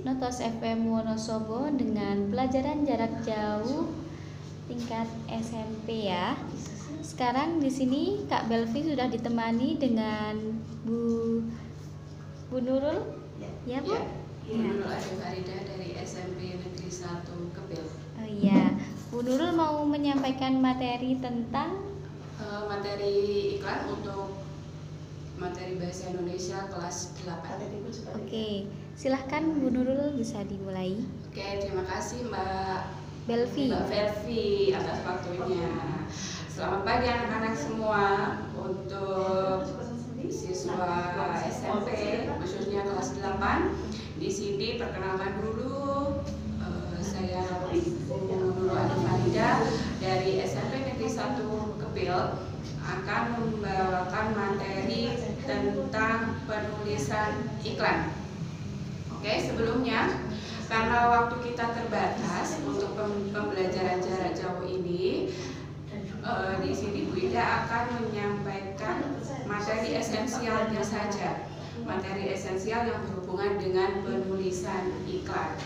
Notos FM Wonosobo dengan pelajaran jarak jauh tingkat SMP ya. Sekarang di sini Kak Belvi sudah ditemani dengan Bu Nurul, ya Bu? Bu Nurul Arif Farida dari SMP Negeri 1 Kepil. Oh iya, Bu Nurul mau menyampaikan materi tentang materi iklan untuk materi bahasa Indonesia kelas 8. Oke, silahkan Bu Nurul bisa dimulai. Oke, terima kasih Mbak Belvi atas waktunya. Selamat pagi anak-anak semua. Untuk siswa SMP khususnya kelas 8, di sini perkenalkan dulu, saya Bu Nurul Arif Farida dari SMP Negeri 1 Kepil akan membawakan materi tentang penulisan iklan. Oke, sebelumnya karena waktu kita terbatas untuk pembelajaran jarak jauh ini, di sini Bu Ida akan menyampaikan materi esensialnya saja, materi esensial yang berhubungan dengan penulisan iklan.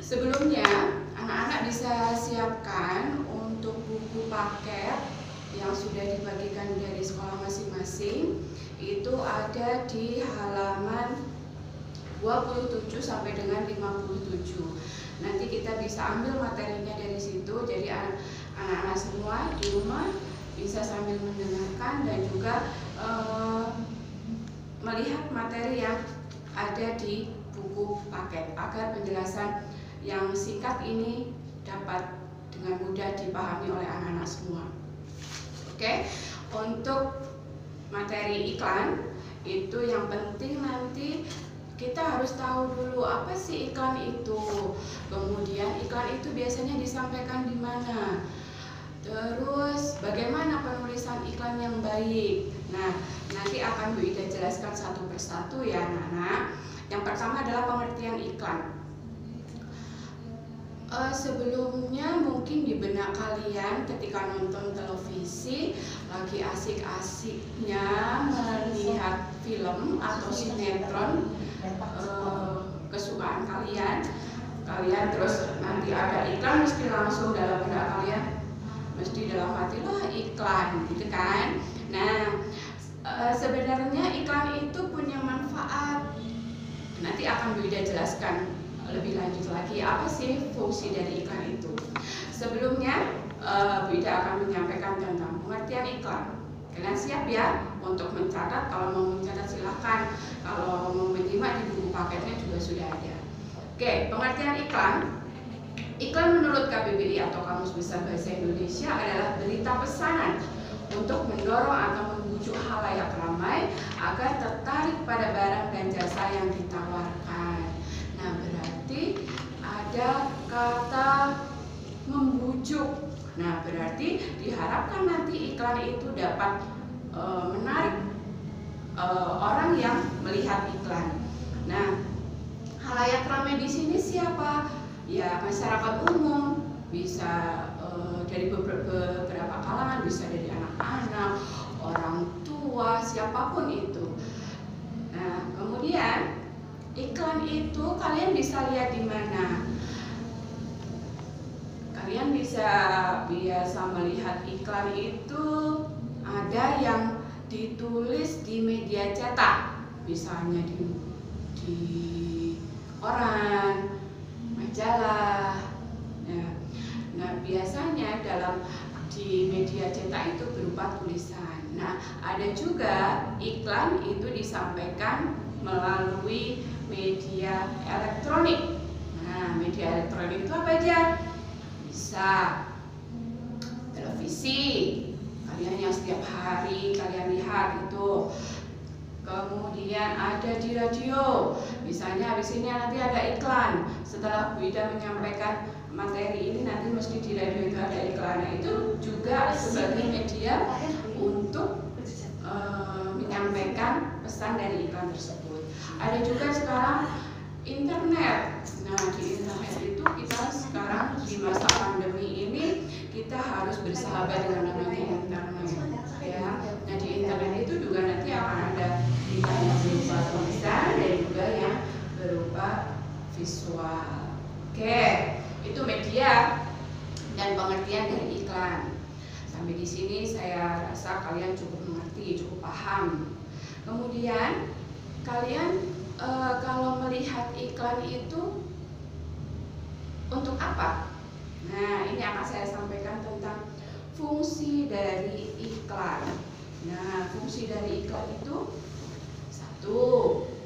Sebelumnya, anak-anak bisa siapkan untuk buku paket yang sudah dibagikan dari sekolah masing-masing. Itu ada di halaman 27 sampai dengan 57. Nanti kita bisa ambil materinya dari situ. Jadi anak-anak semua di rumah bisa sambil mendengarkan dan juga melihat materi yang ada di buku paket agar penjelasan yang singkat ini dapat dengan mudah dipahami oleh anak-anak semua. Oke, untuk materi iklan itu yang penting nanti kita harus tahu dulu apa sih iklan itu. Kemudian iklan itu biasanya disampaikan di mana. Terus bagaimana penulisan iklan yang baik. Nah, nanti akan Bu Ida jelaskan satu persatu ya anak-anak. Yang pertama adalah pengertian iklan. Sebelumnya mungkin di benak kalian ketika nonton televisi lagi asik-asiknya melihat film atau sinetron kesukaan kalian terus nanti ada iklan, mesti langsung dalam benak kalian mesti dalam hati wah iklan gitu kan. Nah, sebenarnya iklan itu punya manfaat. Nanti akan Bu Ida jelaskan lebih lanjut lagi apa sih fungsi dari iklan itu. Sebelumnya Bu Ida akan menyampaikan tentang pengertian iklan. Kalian siap ya untuk mencatat? Kalau mau mencatat silahkan. Kalau mau menyimak di buku paketnya juga sudah ada. Oke, pengertian iklan. Iklan menurut KBBI atau Kamus Besar Bahasa Indonesia adalah berita pesanan untuk mendorong atau membujuk khalayak ramai agar tertarik pada barang dan jasa yang ditawarkan. Nah, berarti ada kata membujuk. Nah, berarti diharapkan nanti iklan itu dapat menarik orang yang melihat iklan. Nah, khalayak ramai di sini siapa? Ya, masyarakat umum, bisa dari beberapa kalangan, bisa dari anak-anak, orang tua, siapapun itu. Nah, kemudian iklan itu kalian bisa lihat di mana? Kalian bisa biasa melihat iklan itu ada yang ditulis di media cetak, misalnya di koran, majalah. Nah, biasanya di media cetak itu berupa tulisan. Nah, ada juga iklan itu disampaikan melalui media elektronik. Nah, media elektronik itu apa aja? Bisa televisi, kalian yang setiap hari kalian lihat itu. Kemudian ada di radio, misalnya habis ini nanti ada iklan. Setelah Bu Ida menyampaikan materi ini nanti mesti di radio itu ada iklan. Nah, itu juga sebagai media untuk menyampaikan pesan dari iklan tersebut. Ada juga sekarang internet. Nah, di internet itu kita sekarang di masa pandemi ini kita harus bersahabat dengan namanya internet ya. Nah, di internet itu juga nanti akan ada iklan yang berupa tulisan dan juga yang berupa visual. Oke, itu media dan pengertian dari iklan. Sampai di sini saya rasa kalian cukup mengerti, cukup paham. Kemudian kalian kalau melihat iklan itu untuk apa? Nah, ini akan saya sampaikan tentang fungsi dari iklan. Nah, fungsi dari iklan itu satu,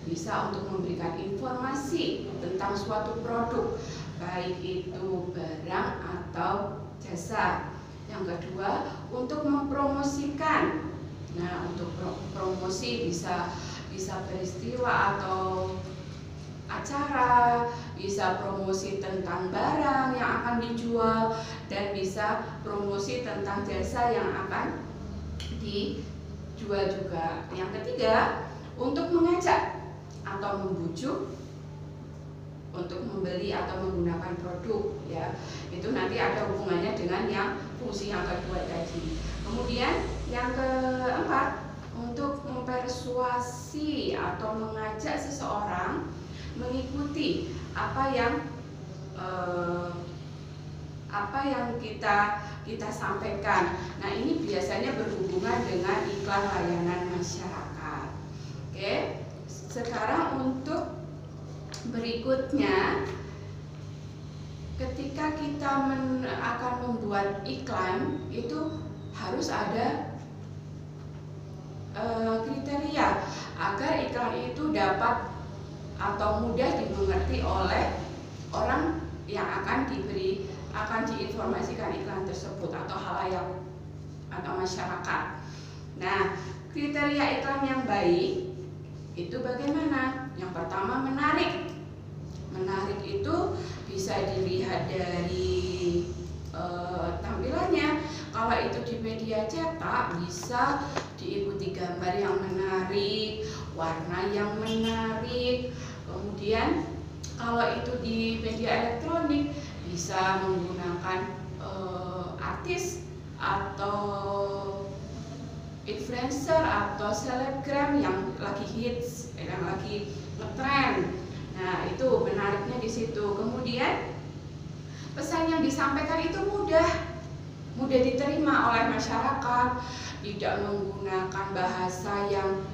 bisa untuk memberikan informasi tentang suatu produk, baik itu barang atau jasa. Yang kedua, untuk mempromosikan. Nah, untuk promosi bisa peristiwa atau acara, bisa promosi tentang barang yang akan dijual, dan bisa promosi tentang jasa yang akan dijual juga. Yang ketiga, untuk mengajak atau membujuk untuk membeli atau menggunakan produk, ya. Itu nanti ada hubungannya dengan yang fungsi yang kedua tadi. Kemudian yang keempat, untuk mempersuasi atau mengajak seseorang mengikuti apa yang kita sampaikan. Nah, ini biasanya berhubungan dengan iklan layanan masyarakat. Oke, sekarang untuk berikutnya, ketika kita akan membuat iklan itu harus ada kriteria agar iklan itu dapat atau mudah dimengerti oleh orang yang akan diinformasikan iklan tersebut atau halayak atau masyarakat. Nah, kriteria iklan yang baik itu bagaimana? Yang pertama, menarik. Menarik itu bisa dilihat dari tampilannya. Kalau itu di media cetak, bisa diikuti gambar yang menarik, warna yang menarik. Kemudian kalau itu di media elektronik, bisa menggunakan artis atau influencer atau selebgram yang lagi hits, yang lagi ngetrend. Nah, itu menariknya di situ. Kemudian pesan yang disampaikan itu mudah diterima oleh masyarakat, tidak menggunakan bahasa yang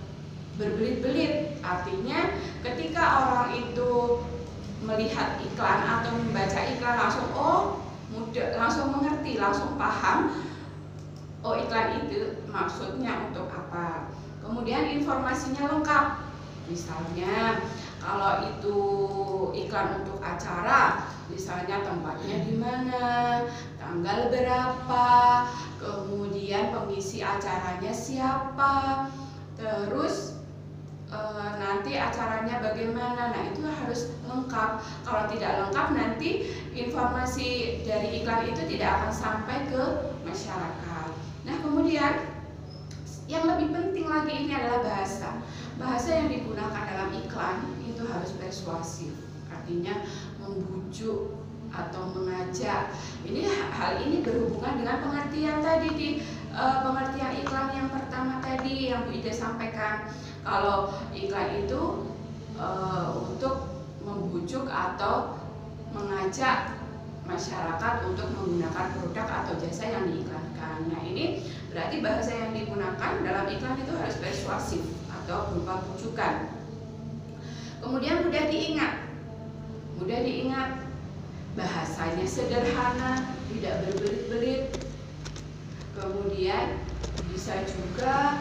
berbelit-belit. Artinya ketika orang itu melihat iklan atau membaca iklan langsung mudah, langsung mengerti, langsung paham, iklan itu maksudnya untuk apa. Kemudian informasinya lengkap. Misalnya kalau itu iklan untuk acara, misalnya tempatnya di mana, tanggal berapa, kemudian pengisi acaranya siapa, terus nanti acaranya bagaimana. Nah, itu harus lengkap. Kalau tidak lengkap, nanti informasi dari iklan itu tidak akan sampai ke masyarakat. Nah, kemudian yang lebih penting lagi ini adalah bahasa. Bahasa yang digunakan dalam iklan itu harus persuasif, artinya membujuk atau mengajak. Hal ini berhubungan dengan pengertian tadi di pengertian iklan yang pertama tadi yang Bu Ida sampaikan. Kalau iklan itu untuk membujuk atau mengajak masyarakat untuk menggunakan produk atau jasa yang diiklankan. Nah, ini berarti bahasa yang digunakan dalam iklan itu harus persuasif atau berupa bujukan. Kemudian mudah diingat, bahasanya sederhana, tidak berbelit-belit. Kemudian bisa juga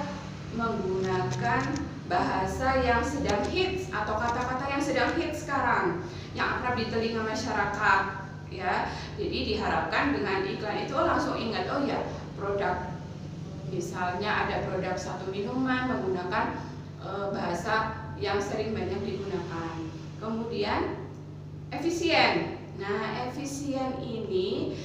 menggunakan bahasa yang sedang hits atau kata-kata yang sedang hits sekarang, yang akrab di telinga masyarakat, ya. Jadi diharapkan dengan iklan itu langsung ingat, oh ya, produk, misalnya ada produk satu minuman menggunakan bahasa yang sering banyak digunakan. Kemudian efisien. Nah, efisien ini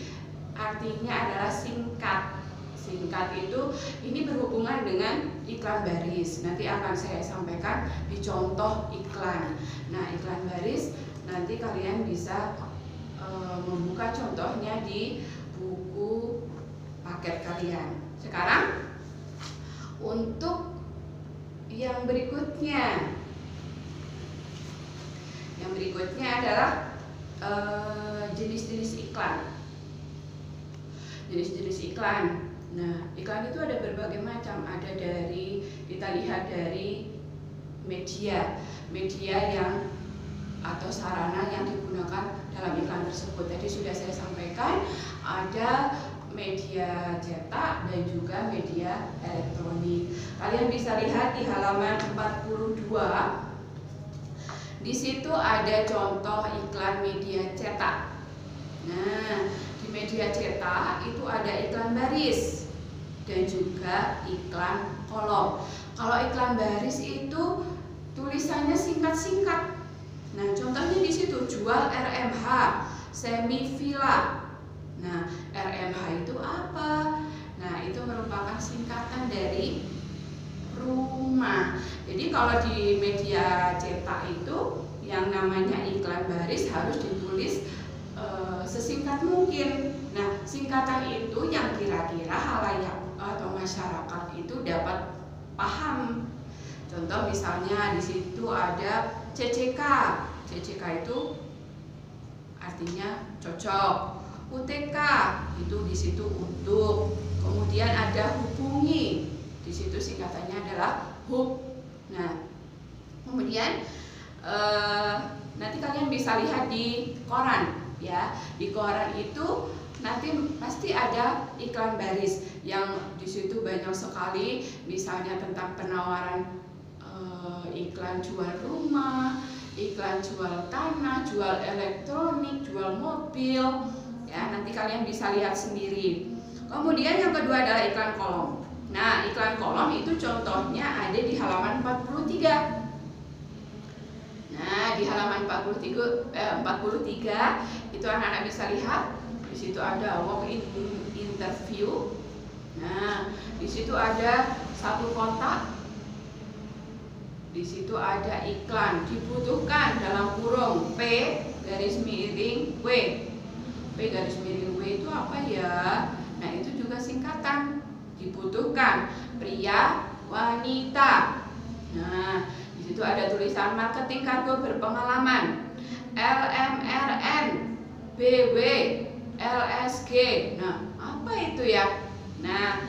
artinya adalah singkat. Singkat itu ini berhubungan dengan iklan baris. Nanti akan saya sampaikan di contoh iklan. Nah, iklan baris nanti kalian bisa membuka contohnya di buku paket kalian. Sekarang untuk yang berikutnya. Yang berikutnya adalah jenis-jenis iklan. Jenis-jenis iklan. Nah, iklan itu ada berbagai macam. Ada kita lihat dari media yang atau sarana yang digunakan dalam iklan tersebut. Tadi sudah saya sampaikan, ada media cetak dan juga media elektronik. Kalian bisa lihat di halaman 42. Di situ ada contoh iklan media cetak. Nah, di media cetak itu ada iklan baris dan juga iklan kolom. Kalau iklan baris itu tulisannya singkat-singkat. Nah, contohnya di situ jual RMH, semi villa. Nah, RMH itu apa? Nah, itu merupakan singkatan dari rumah. Jadi kalau di media cetak itu yang namanya iklan baris harus ditulis sesingkat mungkin. Nah, singkatan itu yang kira-kira halayak atau masyarakat itu dapat paham. Contoh misalnya di situ ada CCK. CCK itu artinya cocok. UTK itu di situ untuk. Kemudian ada hubungi. Di situ singkatannya adalah hub. Nah, kemudian nanti kalian bisa lihat di koran, ya. Di koran itu nanti pasti ada iklan baris yang di situ banyak sekali, misalnya tentang penawaran iklan jual rumah, iklan jual tanah, jual elektronik, jual mobil, ya. Nanti kalian bisa lihat sendiri. Kemudian yang kedua adalah iklan kolom. Nah, iklan kolom itu contohnya ada di halaman 43. Nah, di halaman 43 itu anak-anak bisa lihat. Di situ ada walk-in interview. Nah, di situ ada satu kotak. Di situ ada iklan dibutuhkan dalam kurung P garis miring W. P garis miring W itu apa ya? Nah, itu juga singkatan. Dibutuhkan pria, wanita. Nah, di situ ada tulisan marketing kargo berpengalaman, LMRN, BW, LSG. Nah, apa itu ya? Nah,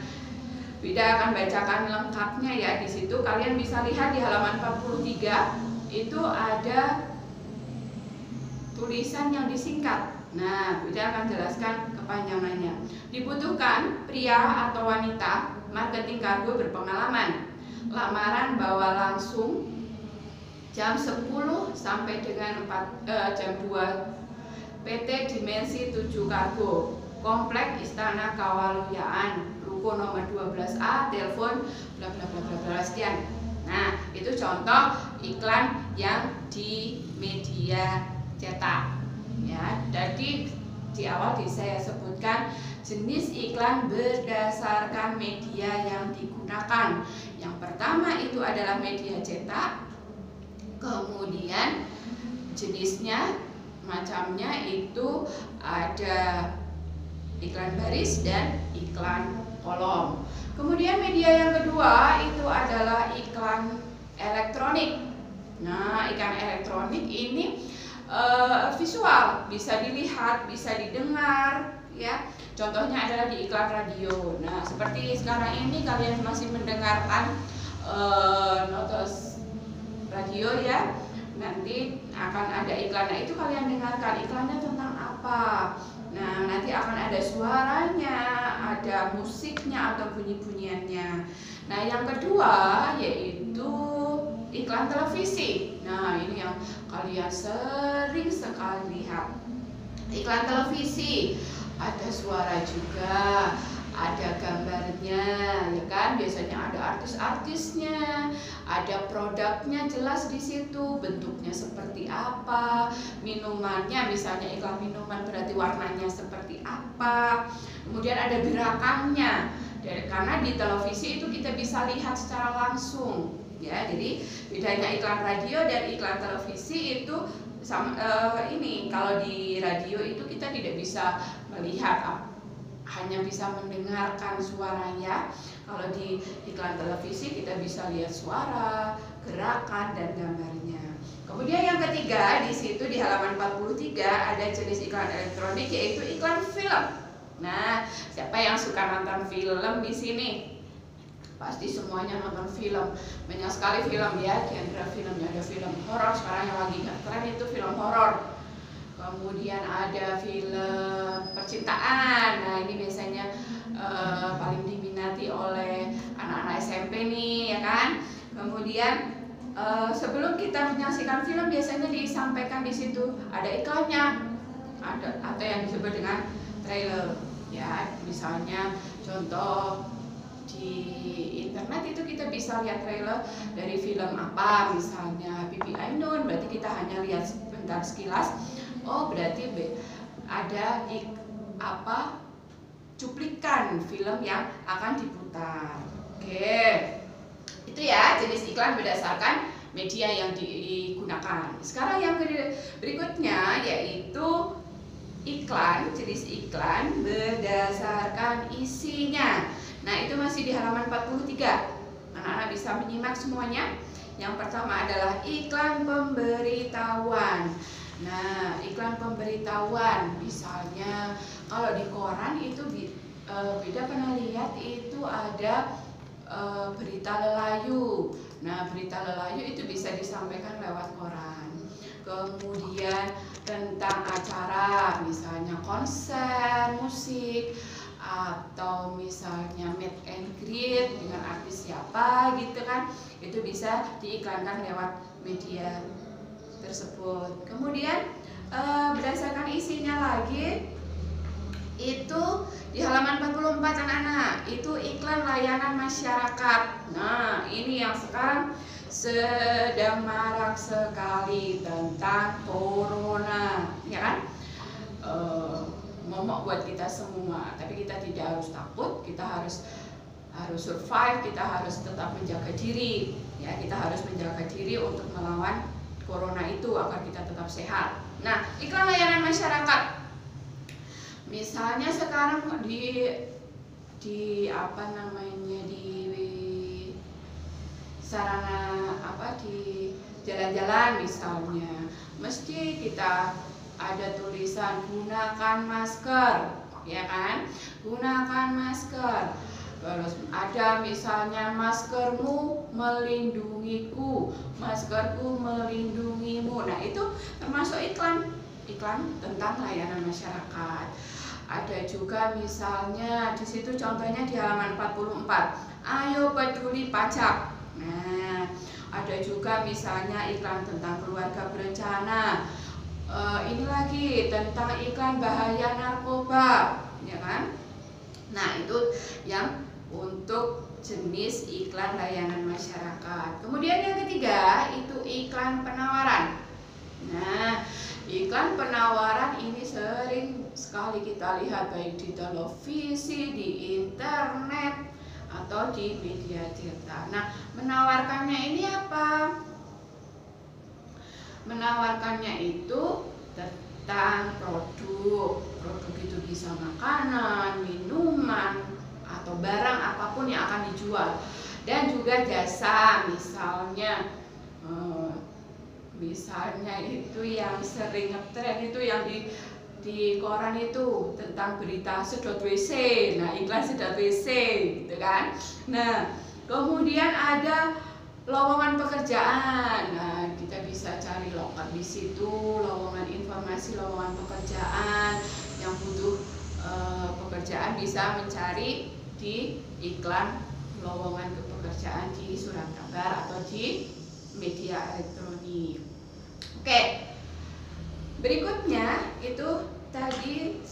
Wida akan bacakan lengkapnya ya. Di situ kalian bisa lihat di halaman 43 itu ada tulisan yang disingkat. Nah, Wida akan jelaskan kepanjangannya. Dibutuhkan pria atau wanita, marketing kargo berpengalaman. Lamaran bawa langsung jam 10 sampai dengan jam 2. PT Dimensi 7 Kargo, Komplek Istana Kawaluyaan, Ruko nomor 12A, telepon bla bla bla bla bla sekian. Nah, itu contoh iklan yang di media cetak. Ya, jadi di awal saya sebutkan jenis iklan berdasarkan media yang digunakan. Yang pertama itu adalah media cetak. Kemudian jenisnya, macamnya itu ada iklan baris dan iklan kolom. Kemudian media yang kedua itu adalah iklan elektronik. Nah, iklan elektronik ini visual, bisa dilihat, bisa didengar, ya. Contohnya adalah di iklan radio. Nah, seperti sekarang ini kalian masih mendengarkan notos radio ya. Nanti akan ada iklan. Nah, itu kalian dengarkan iklannya tentang apa. Nah, nanti akan ada suaranya, ada musiknya atau bunyi-bunyiannya. Nah, yang kedua yaitu iklan televisi. Nah, ini yang kalian sering sekali lihat. Iklan televisi ada suara juga, ada gambarnya, ya kan? Biasanya ada artis-artisnya, ada produknya jelas di situ, bentuknya seperti apa, minumannya, misalnya iklan minuman berarti warnanya seperti apa. Kemudian ada gerakannya, karena di televisi itu kita bisa lihat secara langsung. Ya, jadi bedanya iklan radio dan iklan televisi itu ini, kalau di radio itu kita tidak bisa melihat, hanya bisa mendengarkan suaranya. Kalau di iklan televisi kita bisa lihat suara, gerakan, dan gambarnya. Kemudian yang ketiga, di situ di halaman 43 ada jenis iklan elektronik, yaitu iklan film. Nah, siapa yang suka nonton film di sini? Pasti semuanya nonton film. Banyak sekali film ya, genre filmnya. Ada film horor, sekarang yang lagi ngetren itu film horor. Kemudian ada film percintaan. Nah, ini biasanya paling diminati oleh anak-anak SMP nih, ya kan? Kemudian sebelum kita menyaksikan film biasanya disampaikan di situ ada iklannya, ada atau yang disebut dengan trailer. Ya, misalnya contoh di internet itu kita bisa lihat trailer dari film apa, misalnya Bibi Ainun, berarti kita hanya lihat sebentar sekilas. Oh, berarti ada cuplikan film yang akan diputar. Oke. Itu ya jenis iklan berdasarkan media yang digunakan. Sekarang yang berikutnya yaitu jenis iklan berdasarkan isinya. Nah, itu masih di halaman 43. Anak-anak bisa menyimak semuanya. Yang pertama adalah iklan pemberitahuan. Nah, iklan pemberitahuan misalnya kalau di koran itu beda, pernah lihat itu ada berita lelayu. Nah, berita lelayu itu bisa disampaikan lewat koran. Kemudian tentang acara, misalnya konser musik atau misalnya meet and greet dengan artis siapa gitu kan, itu bisa diiklankan lewat media tersebut. Kemudian berdasarkan isinya lagi itu di halaman 44 anak-anak, itu iklan layanan masyarakat. Nah, ini yang sekarang sedang marak sekali tentang corona, ya kan? Momok buat kita semua, tapi kita tidak harus takut, kita harus survive, kita harus tetap menjaga diri, ya, kita harus menjaga diri untuk melawan corona itu agar kita tetap sehat. Nah, iklan layanan masyarakat. Misalnya sekarang di sarana di jalan-jalan misalnya, mesti kita ada tulisan gunakan masker, ya kan? Gunakan masker. Terus ada misalnya maskermu melindungiku, maskerku melindungimu. Nah, itu termasuk iklan tentang layanan masyarakat. Ada juga misalnya di situ contohnya di halaman 44. Ayo peduli pajak. Nah, ada juga misalnya iklan tentang keluarga berencana. Ini lagi tentang iklan bahaya narkoba, ya kan? Nah, itu yang untuk jenis iklan layanan masyarakat. Kemudian yang ketiga itu iklan penawaran. Nah, iklan penawaran ini sering sekali kita lihat baik di televisi, di internet, atau di media cetak. Nah, menawarkannya ini apa? Menawarkannya itu tentang produk itu bisa makanan, minuman, atau barang apapun yang akan dijual, dan juga jasa, misalnya itu yang sering ngetren itu yang di koran itu tentang berita sedot WC. Nah, iklan sedot WC gitu kan. Nah, kemudian ada lowongan pekerjaan. Nah, kita bisa cari lokat di situ, lowongan informasi lowongan pekerjaan. Yang butuh pekerjaan bisa mencari di iklan lowongan pekerjaan di surat kabar atau di media elektronik. Oke, berikutnya itu tadi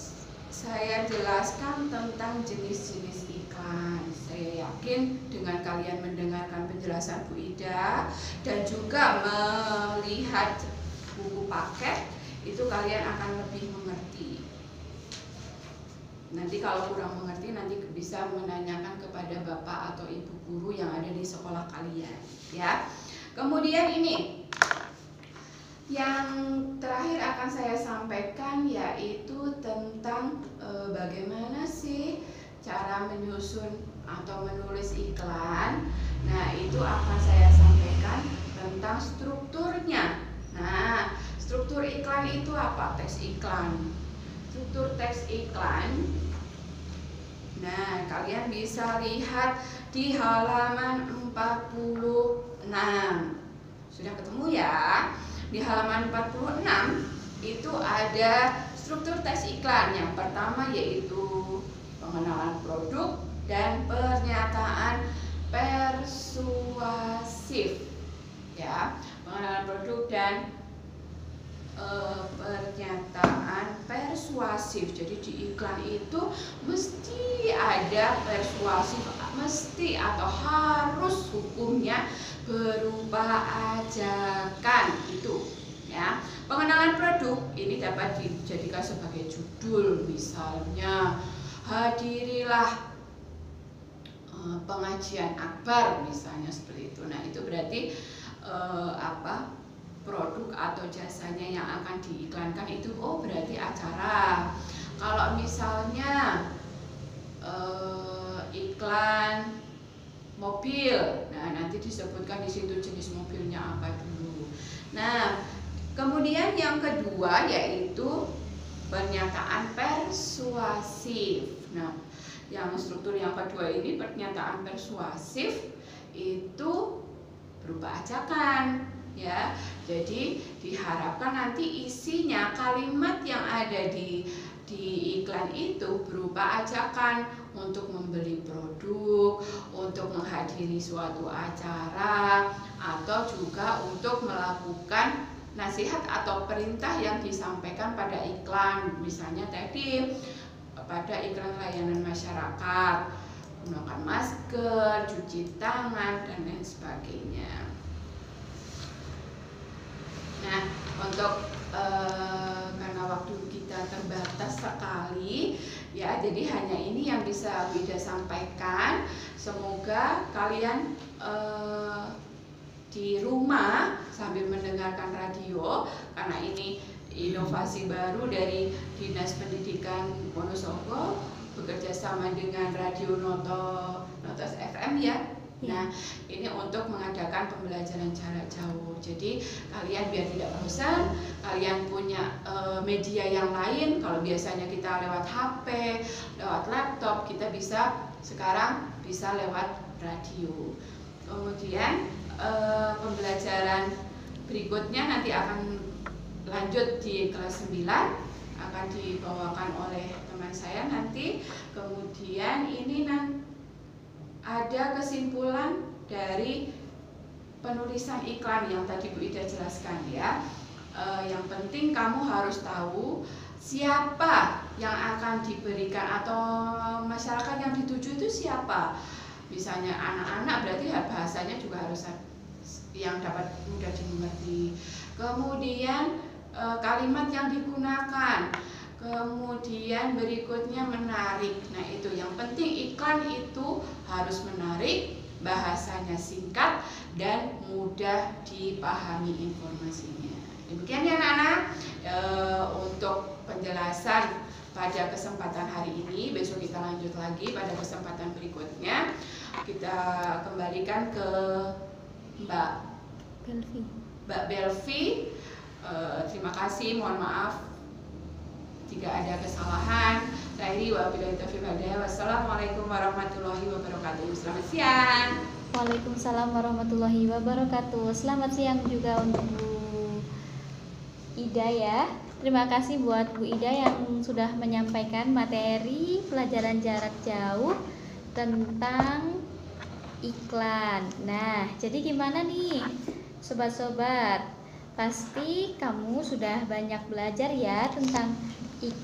saya jelaskan tentang jenis-jenis iklan. Saya yakin dengan kalian mendengarkan penjelasan Bu Ida dan juga melihat buku paket, itu kalian akan lebih mengerti. Nanti kalau kurang mengerti, nanti bisa menanyakan kepada Bapak atau Ibu guru yang ada di sekolah kalian, ya. Kemudian ini yang terakhir akan saya sampaikan yaitu tentang bagaimana sih cara menyusun atau menulis iklan. Nah, itu akan saya sampaikan tentang strukturnya. Nah, struktur iklan itu apa? Teks iklan. Struktur teks iklan. Nah, kalian bisa lihat di halaman 46. Sudah ketemu ya? Di halaman 46 itu ada struktur teks iklan. Yang pertama yaitu pengenalan produk dan pernyataan persuasif. Ya, pengenalan produk dan pernyataan persuasif. Jadi di iklan itu mesti ada persuasif, mesti atau harus hukumnya berupa ajakan itu. Ya, pengenalan produk ini dapat dijadikan sebagai judul, misalnya hadirilah pengajian akbar, misalnya seperti itu. Nah, itu berarti produk atau jasanya yang akan diiklankan itu berarti acara. Kalau misalnya iklan mobil, nah nanti disebutkan di situ jenis mobilnya apa dulu. Nah, kemudian yang kedua yaitu pernyataan persuasif. Nah, yang struktur yang kedua ini pernyataan persuasif itu berupa ajakan. Ya, jadi diharapkan nanti isinya kalimat yang ada di iklan itu berupa ajakan untuk membeli produk, untuk menghadiri suatu acara, atau juga untuk melakukan nasihat atau perintah yang disampaikan pada iklan. Misalnya tadi pada iklan layanan masyarakat, menggunakan masker, cuci tangan, dan lain sebagainya. Nah, untuk karena waktu kita terbatas sekali, ya, jadi hanya ini yang bisa Wida sampaikan. Semoga kalian di rumah sambil mendengarkan radio, karena ini inovasi baru dari Dinas Pendidikan Wonosobo bekerja sama dengan Radio Notos FM ya. Nah, ini untuk mengadakan pembelajaran jarak jauh. Jadi kalian biar tidak bosan, kalian punya media yang lain. Kalau biasanya kita lewat HP, lewat laptop, kita sekarang bisa lewat radio. Kemudian pembelajaran berikutnya nanti akan lanjut di kelas 9, akan dibawakan oleh teman saya nanti. Kemudian ini ada kesimpulan dari penulisan iklan yang tadi Bu Ida jelaskan ya. Yang penting kamu harus tahu siapa yang akan diberikan atau masyarakat yang dituju itu siapa. Misalnya anak-anak, berarti bahasanya juga harus yang dapat mudah dimengerti. Kemudian kalimat yang digunakan. Kemudian berikutnya menarik. Nah, itu yang penting, iklan itu harus menarik, bahasanya singkat dan mudah dipahami informasinya. Demikian ya anak-anak, untuk penjelasan pada kesempatan hari ini. Besok kita lanjut lagi pada kesempatan berikutnya. Kita kembalikan ke Mbak Belvi. Terima kasih, mohon maaf jika ada kesalahan. Wabillahi taufiq wal hidayah. Wassalamualaikum warahmatullahi wabarakatuh. Selamat siang. Waalaikumsalam warahmatullahi wabarakatuh. Selamat siang juga untuk Bu Ida ya. Terima kasih buat Bu Ida yang sudah menyampaikan materi pelajaran jarak jauh tentang iklan. Nah, jadi gimana nih sobat-sobat? Pasti kamu sudah banyak belajar ya tentang iklan.